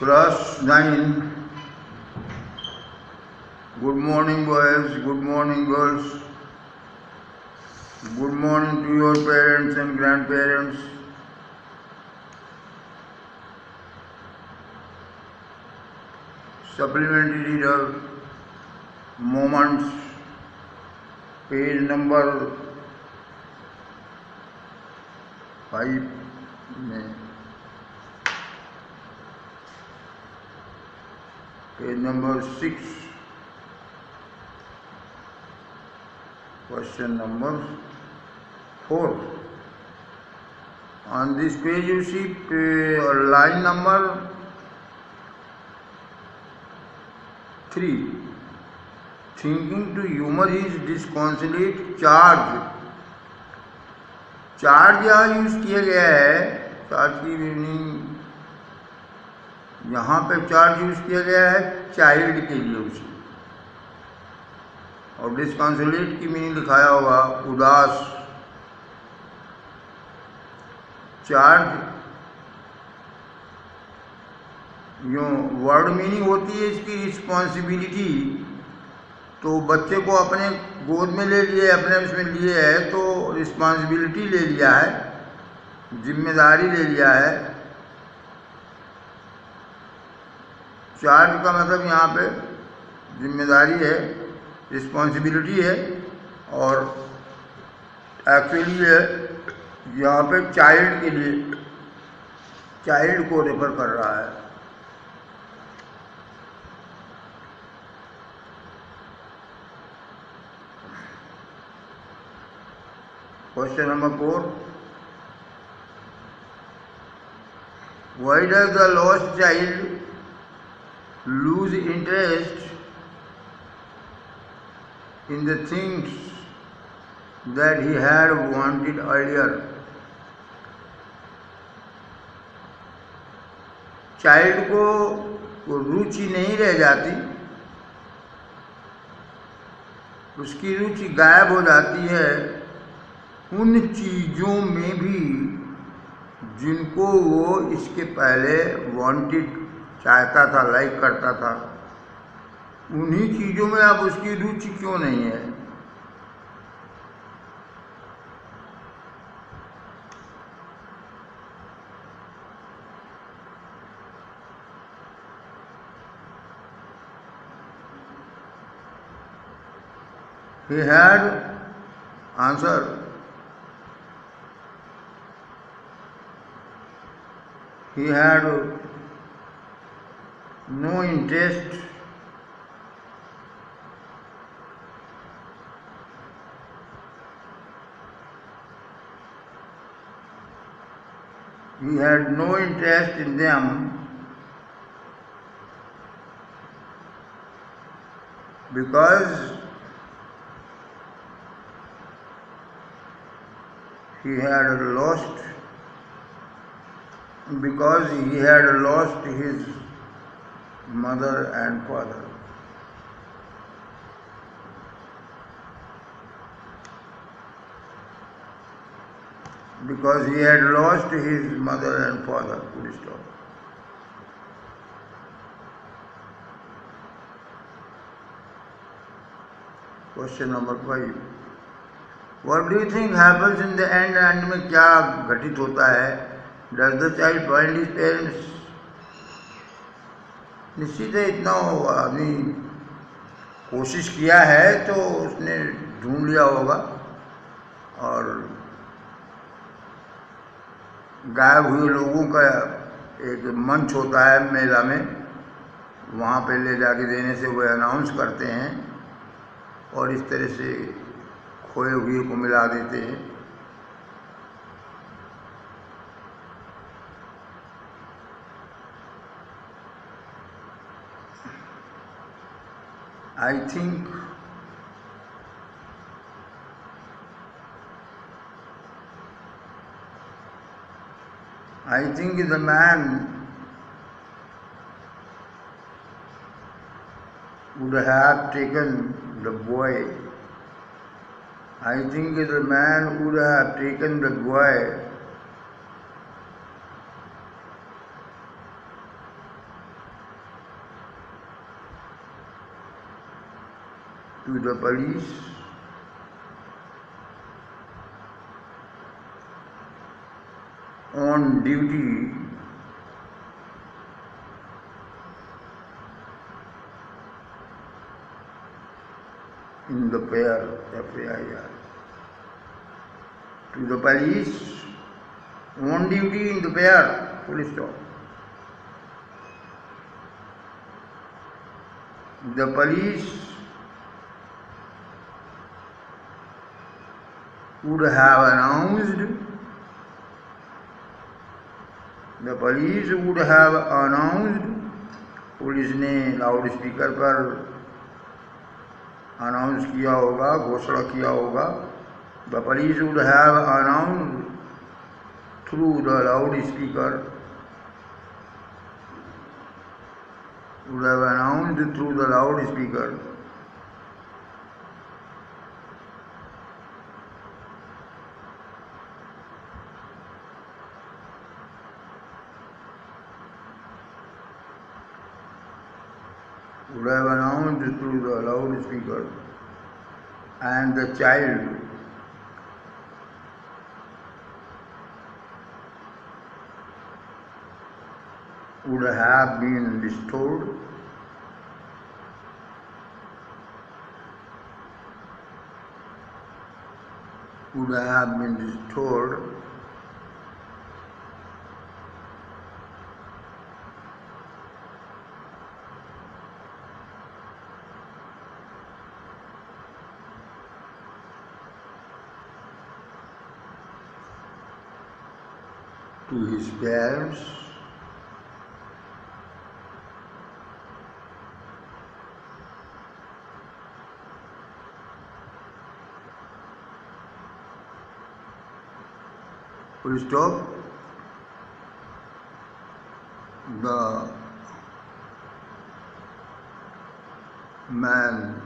Class 9. Good morning, boys. Good morning, girls. Good morning to your parents and grandparents. Supplementary reader, moments, page number 5 में page number 6, question number 4. On this page you see line number 3. Thinking to humor is disconsolate charge. Charge यहाँ use किया गया है, charge की meaning यहाँ पे charge use किया गया है चाइल्ड के लिए उसी, और डिस्कॉन्सोलेट की मीनिंग दिखाया होगा उदास। चार्ज यूँ वर्ड मीनिंग होती है इसकी रिस्पॉन्सिबिलिटी, तो बच्चे को अपने गोद में ले लिए, अपने उसमें लिए है तो रिस्पॉन्सिबिलिटी ले लिया है, जिम्मेदारी ले लिया है। चार्ज का मतलब यहाँ पे जिम्मेदारी है, रिस्पॉन्सिबिलिटी है, और एक्चुअली है यहाँ पे चाइल्ड के लिए, चाइल्ड को रेफर कर रहा है। Question number 4. Why does the lost child lose interest in the things that he had wanted earlier? Child को रुचि नहीं रह जाती, उसकी रुचि गायब हो जाती है उन चीज़ों में भी जिनको वो इसके पहले वांटेड चाहता था, लाइक करता था। उन्हीं चीज़ों में अब उसकी रुचि क्यों नहीं है? He had answer. He had no interest in them because he had lost his mother and father. Because he had lost his mother and father. Full stop. Question number 5. What do you think happens in the end? And में क्या घटित होता है? Does the child find his parents? निश्चित है इतना आदमी कोशिश किया है तो उसने ढूंढ लिया होगा, और गायब हुए लोगों का एक मंच होता है मेला में, वहाँ पे ले जाके देने से वो अनाउंस करते हैं और इस तरह से खोए हुए को मिला देते हैं। I think the man would have taken the boy. I think the man would have taken the boy to the police on duty in the pair, FAIR. To the police on duty in the pair, full stop. The police would have announced police ने loud speaker पर announce किया होगा, घोषणा किया होगा. The police would have announced through the loudspeaker, would have announced through the loudspeaker and the child would have been restored to his parents full stop. The man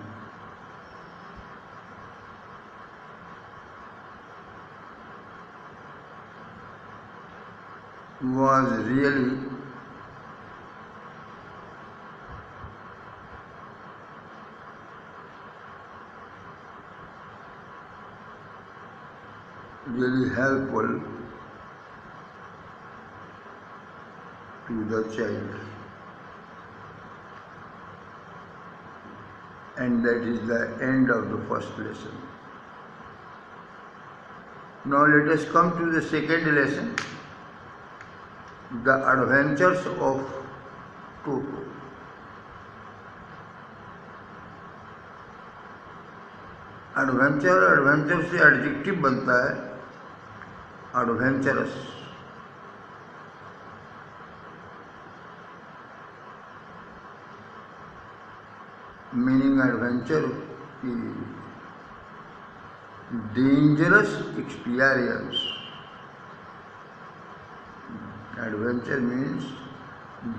was really helpful to the child, and that is the end of the first lesson. Now let us come to the second lesson, the adventures of Toto. Adventure से adjective बनता है adventurous. Meaning adventure की dangerous experience. Adventure means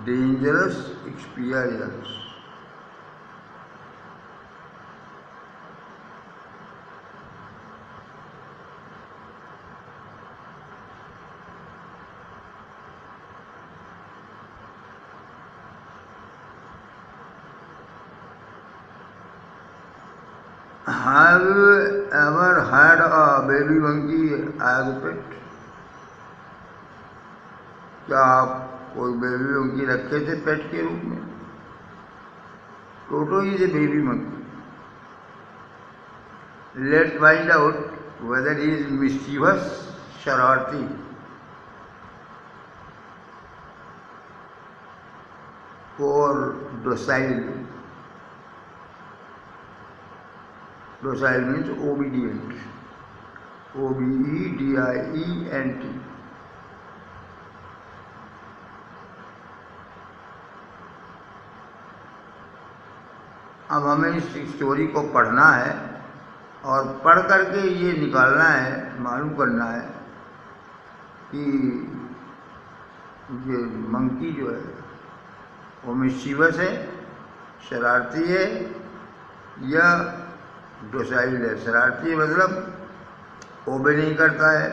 dangerous experience. Have you ever had a baby monkey as a pet? क्या आप कोई baby monkey रखे थे पेट के रूप में? Toto is a baby monkey. Let's find out whether he is mischievous, शरारती, और docile. Docile means obedient. OBEDIENT. अब हमें इस स्टोरी को पढ़ना है और पढ़ करके ये निकालना है, मालूम करना है कि ये मंकी जो है वो मिस्चीवस है, शरारती है या डोसाइल है. शरारती मतलब ओबे नहीं करता है.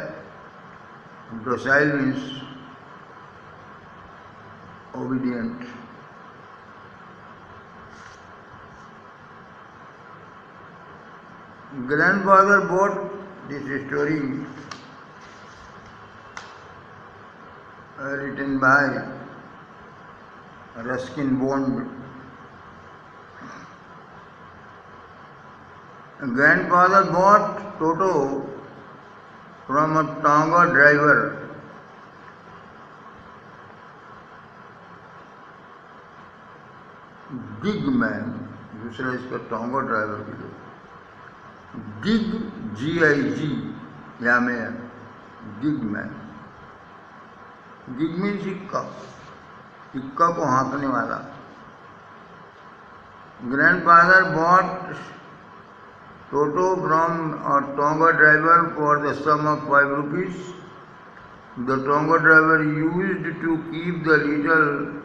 Docile means obedient. grandfather bought this story written by Ruskin Bond. Grandfather bought Toto from a Tonga driver. Gig man, दूसरा इसका टोंगा ड्राइवर भी दो. Gig G-I-G या में gig man. Gig means इक्का को हाँकने वाला. Grandfather bought Toto from a Tonga driver for the sum of 5 rupees. The Tonga driver used to keep the little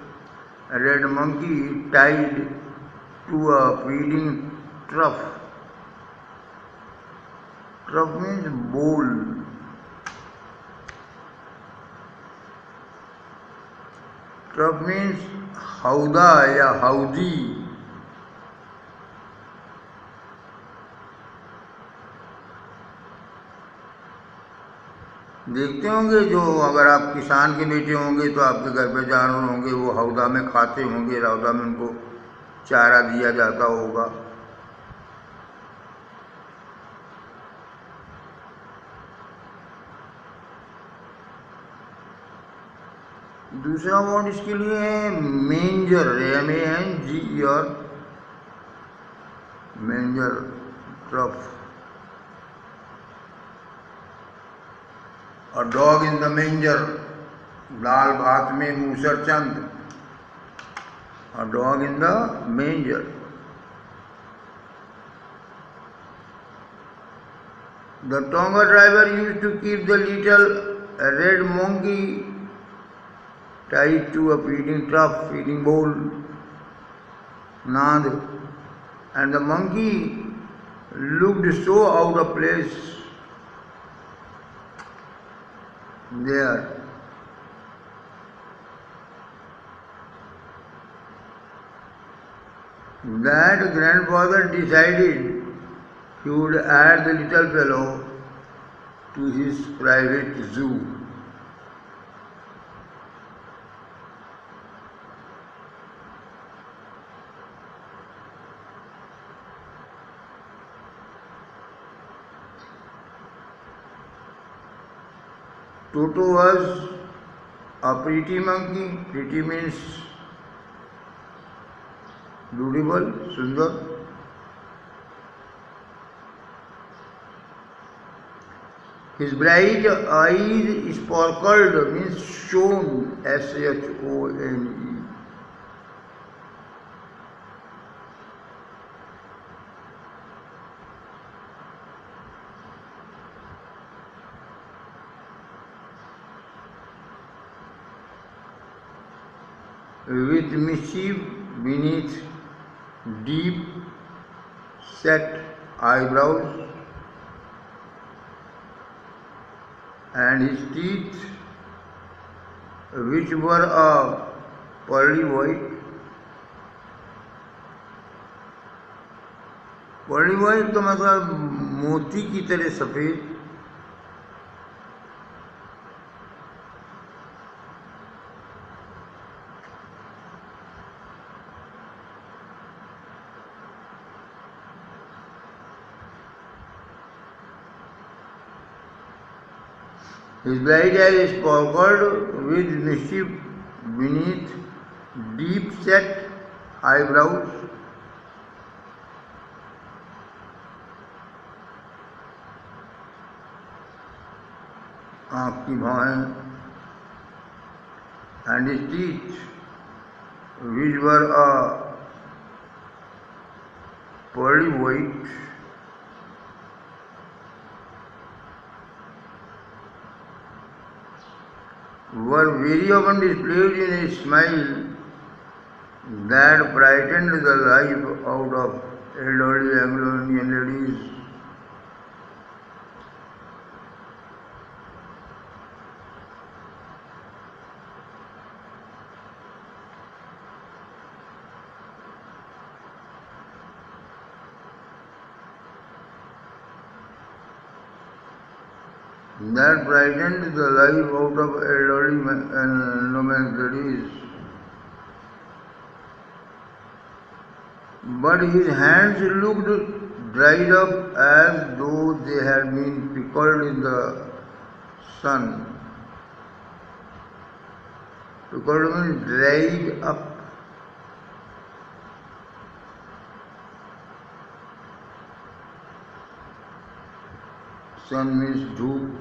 red monkey tied to a feeding trough. Trough means bowl. Trough means hauda या हौदी. देखते होंगे जो अगर आप किसान के बेटे होंगे तो आपके घर पे जानवर होंगे, वो हौदा में खाते होंगे, हौदा में उनको चारा दिया जाता होगा. दूसरा वर्ड इसके लिए है मेंजर, MENGER, मेंजर, trough. A dog in the manger, दाल भात में मूसर चंद. A dog in the manger. The Tonga driver used to keep the little red monkey tied to a feeding trough, feeding bowl, Nand, and the monkey looked so out of place there. That grandfather decided he would add the little fellow to his private zoo. Toto was a pretty monkey. Pretty means beautiful, sundar. His bright eyes sparkled means shone, SHONE. With mischief beneath deep set eyebrows, and his teeth, which were a pearly white. pearly white का मतलब मोती की तरह सफेद. His bright eyes sparkled with mischief beneath deep-set eyebrows. आँख की भौहें, and his teeth, which were a pearly white. Were very often displayed in a smile that brightened the life out of elderly Anglo-Indian ladies. that brightened the life out of elderly nomads. But his hands looked dried up as though they had been pickled in the sun. Pickled means dried up. Sun means dhoop.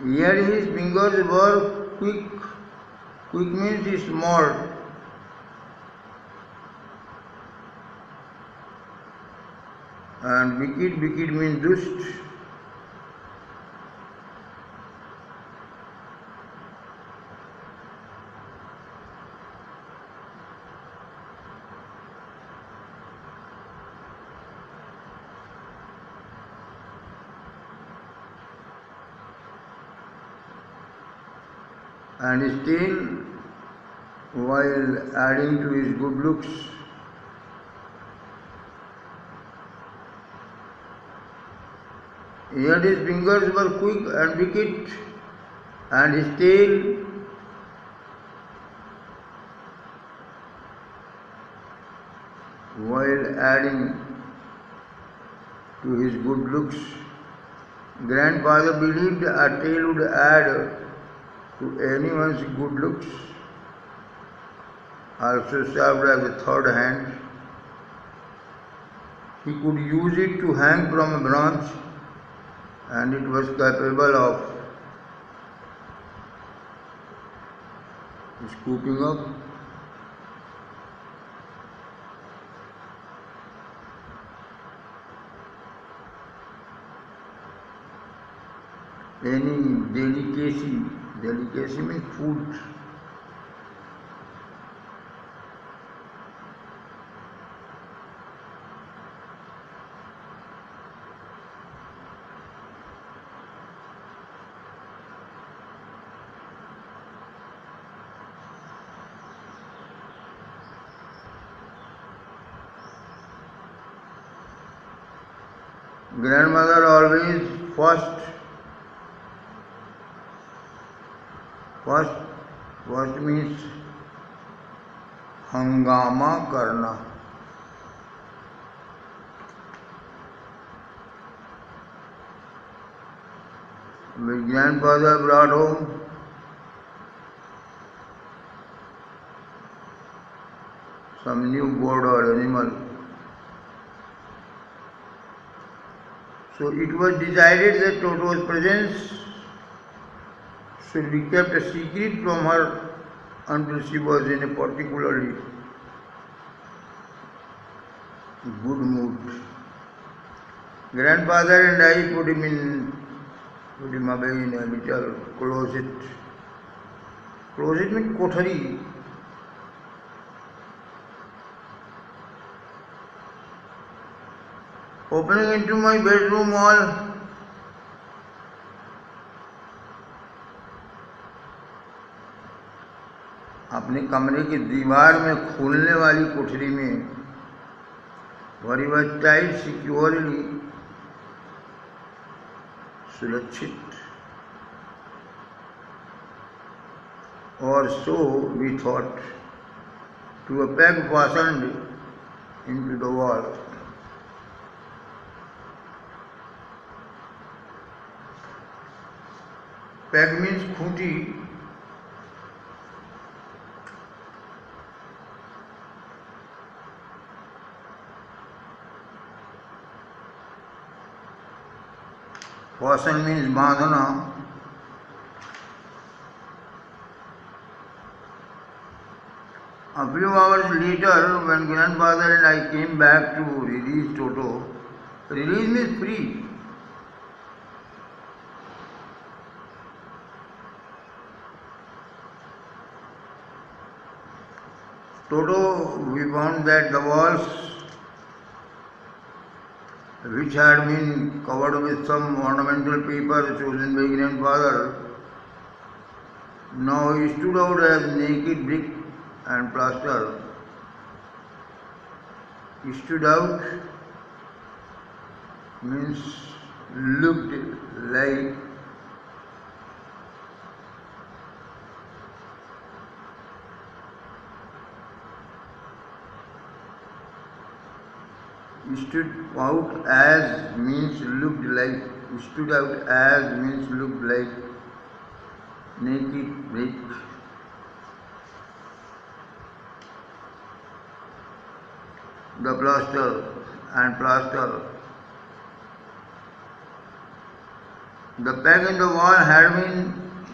Yet his fingers were quick. Quick means small. And wicked means dust. And still, while adding to his good looks, yet his fingers were quick and wicked, and his tail while adding to his good looks. Grandfather believed a tail would add to anyone's good looks, also served as a third hand. He could use it to hang from a branch, and it was capable of scooping up any delicacy. Delicacy means food. Grandmother always first means हंगामा करना. My grandfather brought home some new bird or animal. So it was decided that Toto's presence should be kept a secret from her until she was in a particularly good mood. Grandfather and I put him away in a little closet. Closet means kothari. Opening into my bedroom wall, अपने कमरे की दीवार में खोलने वाली कोठरी में, where he was tied securely, सुरक्षित, or so we thought, to a peg fastened into the wall. Peg means Khunti. Fasten means बांधना. A few hours later, when grandfather and I came back to release Toto, release means free. Toto, we found that the walls, which had been covered with some ornamental paper chosen by grandfather, now stood out as naked brick and plaster. Stood out means looked like. Stood out as means looked like. Stood out as means looked like. Naked, rich. The plaster and plaster. The peg in the wall had been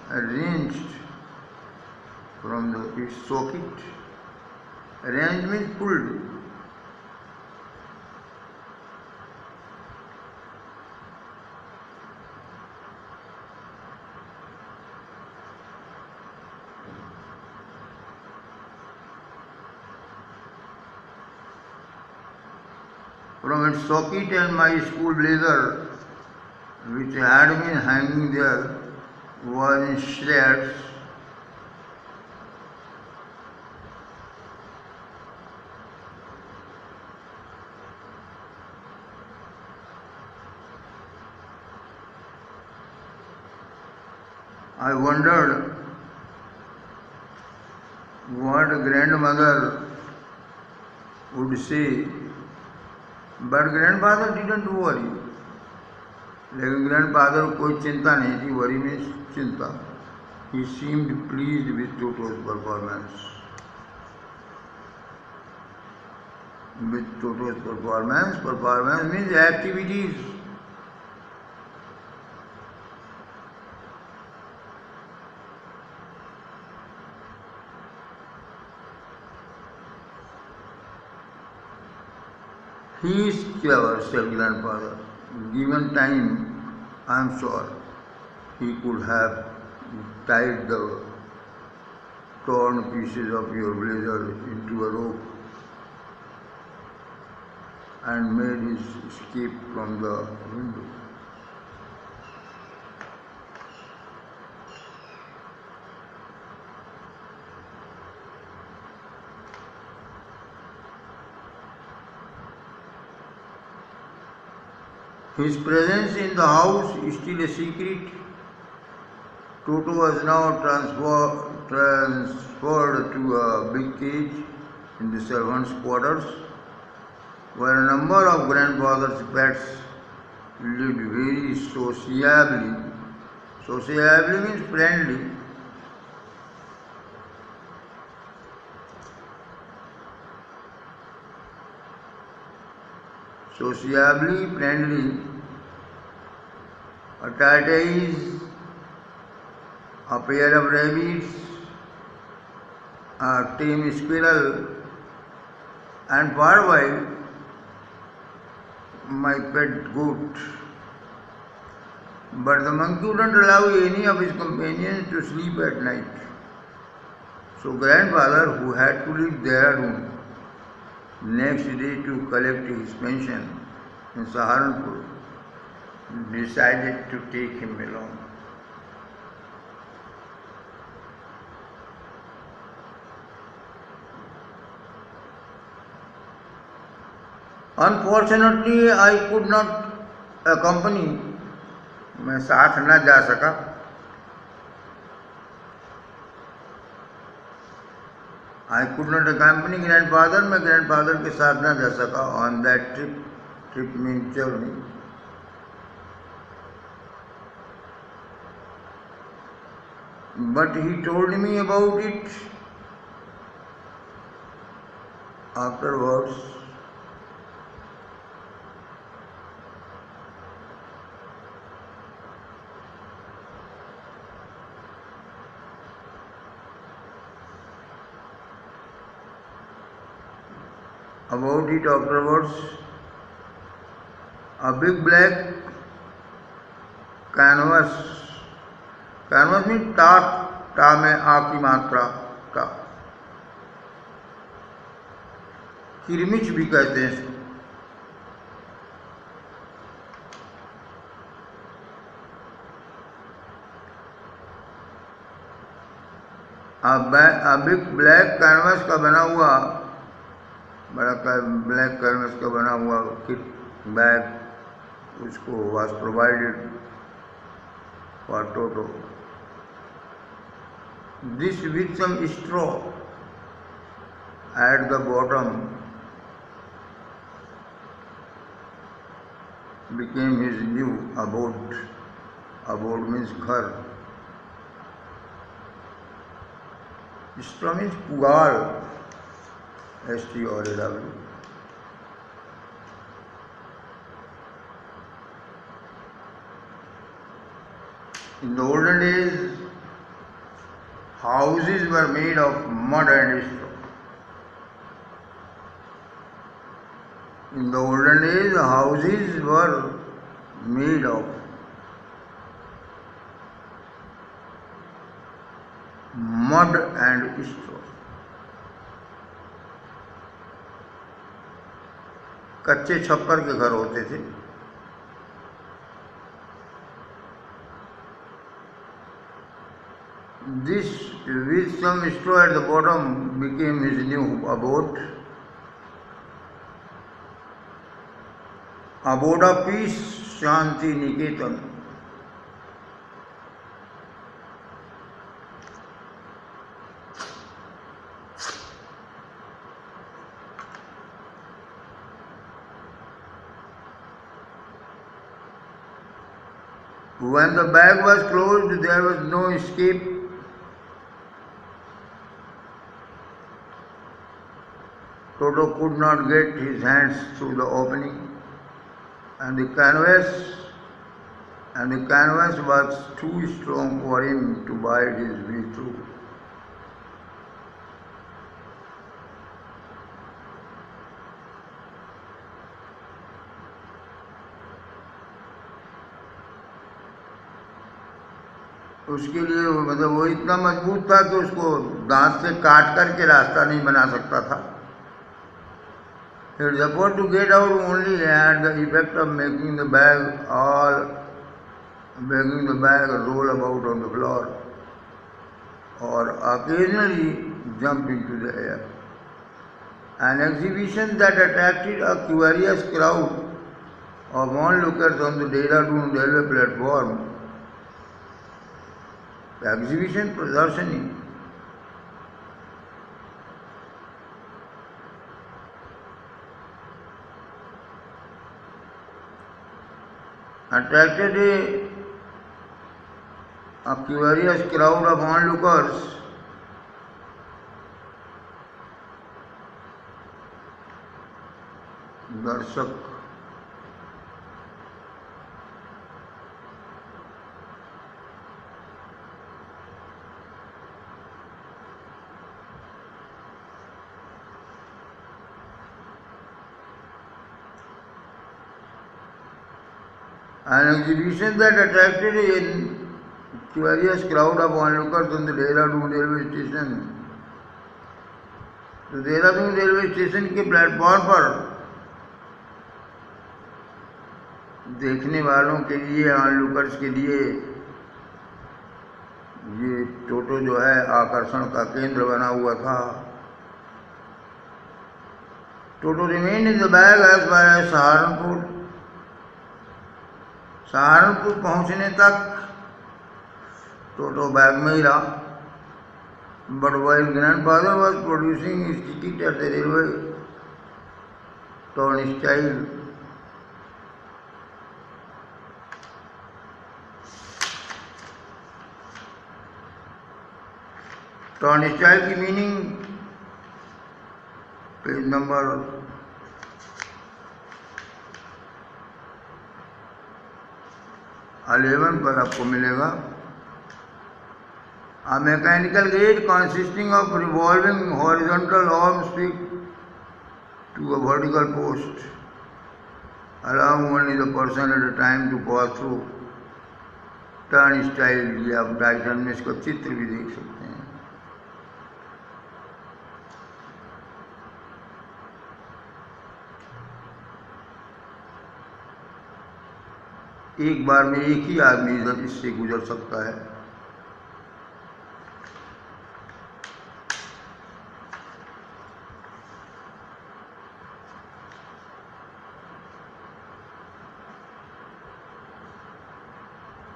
arranged from its socket. Arranged means pulled. From its socket, and my school blazer, which had been hanging there, was in shreds. I wondered what grandmother would say, but grandfather didn't worry. लेकिन grandfather को कोई चिंता नहीं थी. Worry means चिंता. He seemed pleased with Toto's performance. With Toto's performance. Performance means activities. He is clever, said grandfather. Given time, I am sure he could have tied the torn pieces of your blazer into a rope and made his escape from the window. His presence in the house is still a secret. Toto was now transferred to a big cage in the servants' quarters, where a number of grandfather's pets lived very sociably. Sociably means friendly. Sociably friendly. A tortoise, a pair of rabbits, a tame squirrel, and for a while my pet goat. But the monkey wouldn't allow any of his companions to sleep at night. So grandfather, who had to leave Dehradun next day to collect his pension in Saharanpur, decided to take him along. Unfortunately, I could not accompany. मैं साथ न जा सका. I could not accompany grandfather. मैं grandfather के साथ न जा सका on that trip. Trip means journey. But he told me about it afterwards. A big black canvas. Canvas means टा में आ की मात्रा टा. किरमिच भी कहते हैं. A big black canvas का बना हुआ बड़ा ब्लैक कैनवस का बना हुआ किट बैग उसको was provided for Toto. This with some straw at the bottom became his new abode. Abode means घर. Straw means Pugal, STRAW. In the olden days, houses were made of mud and straw. In the olden days, houses were made of mud and straw. कच्चे छप्पर के घर होते थे. This with some straw at the bottom became his new abode. Abode of peace, Shanti Niketan. When the bag was closed, there was no escape. Toto could not get his hands through the opening, and the canvas was too strong for him to bite his way through. उसके लिए मतलब वो इतना मजबूत था कि उसको दांत से काट करके रास्ता नहीं बना सकता था. It is supposed to get out only at the effect of making the bag roll about on the floor or occasionally jump into the air. An exhibition that attracted a curious crowd of onlookers on the Dehradun railway platform. Exhibition प्रदर्शनी attracted a curious crowd of onlookers दर्शक. An exhibition that attracted a curious crowd of onlookers on the Dehradun railway station. तो Dehradun railway station के platform पर देखने वालों के लिए, ऑनलुकर्स के लिए ये टोटो जो है आकर्षण का केंद्र बना हुआ था. Toto remained in the bag as far as Saharanpur. Saharanpur पहुंचने तक टोटो बैग में ही रहा. But while grandfather was producing his ticket at the railway turnstile, turnstile की मीनिंग पेज नंबर 11 पर आपको मिलेगा. A mechanical gate consisting of revolving horizontal arms fixed to a vertical post, allowing only the person at a time to pass through. Turnstile, ये आप diagram में इसका चित्र भी देख सकते हैं. एक बार में एक ही आदमी इससे गुजर सकता है.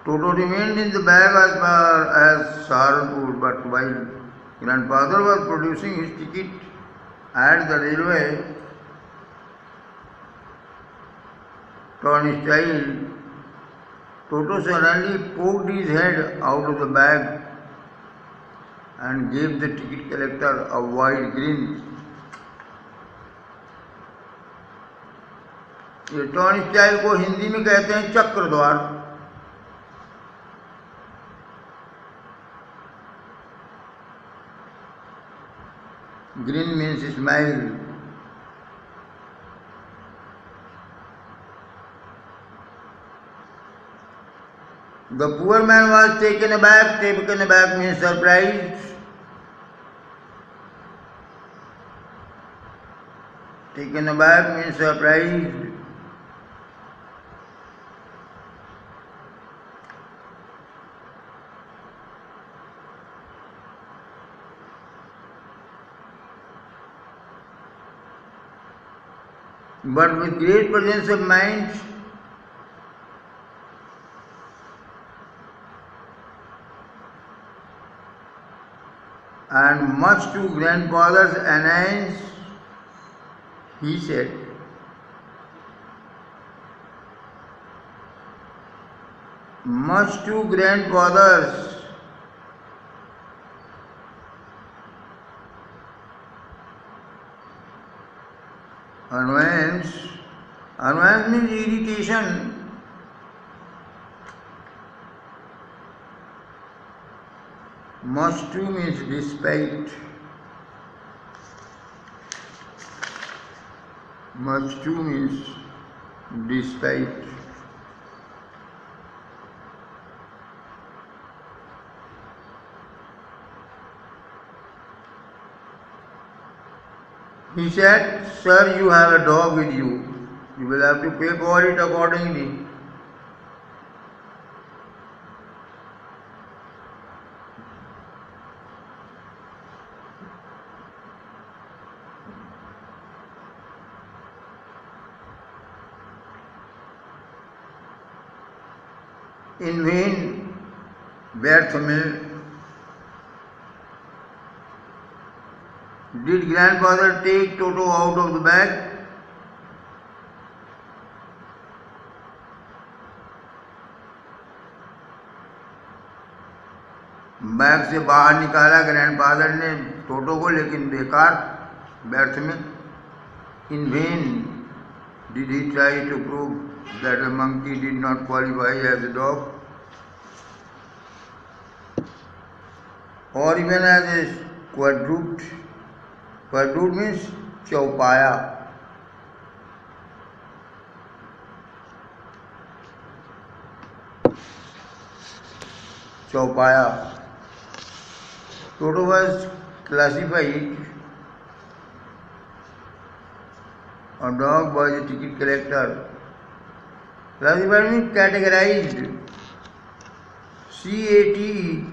Toto remained in the bag as far as Saharanpur, but while grandfather was producing his ticket at the railway turnstile, Toto suddenly poked his head out of the bag and gave the ticket collector a wide grin. ये turnstile को हिंदी में कहते हैं चक्र द्वार। Green means smile. The poor man was taken aback. Taken aback means surprised. Taken aback means surprised. But with great presence of mind, and much to grandfather's annoyance, he said, much to grandfather's annoyance. Annoyance means irritation. Much to means despite. Much to means despite. He said, "Sir, you have a dog with you. You will have to pay for it accordingly." In vain, व्यर्थ में, did grandfather take Toto out of the bag? Bag से बाहर निकाला grandfather ने टोटो को, लेकिन बेकार, व्यर्थ में। In vain did he try to prove that a monkey did not qualify as a dog, or even as a quadruped. Quadruped means चौपाया। चौपाया। Toto was classified a dog by the ticket collector. Classified means categorized. CATEGORISED.